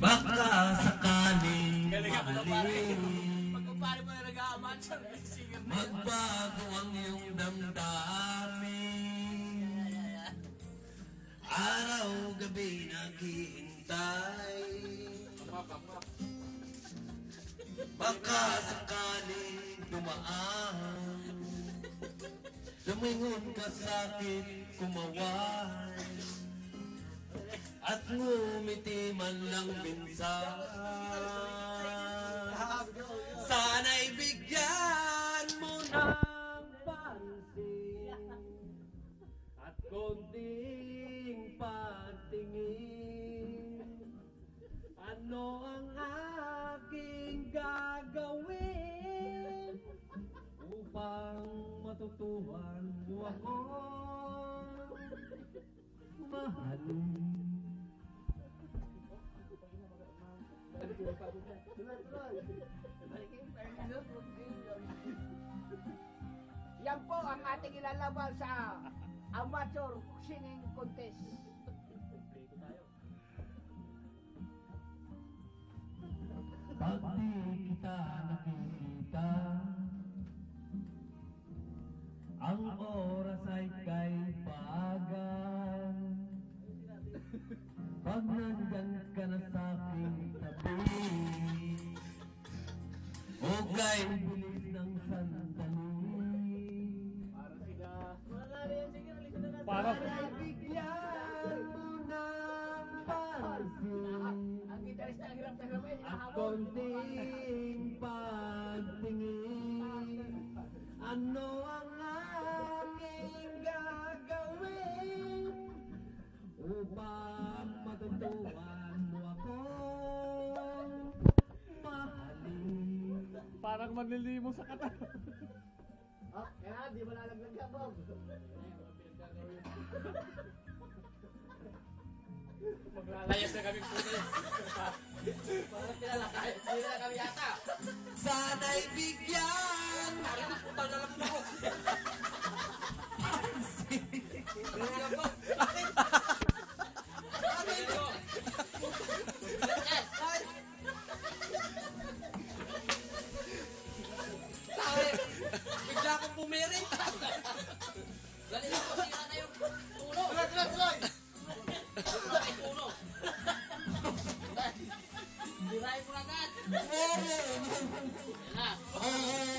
Baka sakaling mahalin, magbago ang iyong damdamin. Araw-gabi naghihintay, baka sakaling dumaan, lumingon ka sa'kin, kumaway, at ngumiti man lang minsan. Sana'y bigyan mo ng pansin at konting pagtingin. Ano ang aking gagawin upang matutuhan mo ako mahalin? Yan po ang ating ilalaban sa amateur singing contest. Pag di kita nakikita, ang oras ay kay pagan. Pag nandyan ka na sa'king tabi, hugay bilis ng sandali. Para bigyan mo ng pansin Ang gitarista ang hirap na hirap at konting pagtingin. Ano ang aking gagawin upang matutuhan mo ako mahalin? parang manlilimo sa kata. Oh, kaya di mo lalaglag ka, Bob. Maglalayas na kami po na. Parang tinalakay. Hindi na kami yata. Sana'y bigyan Parang putang na lang ako. bigla akong bumirit. Dali na po, sira na yung tulo. Tuloy! Tuloy, tulo. Dirahin mo agad. Yan na.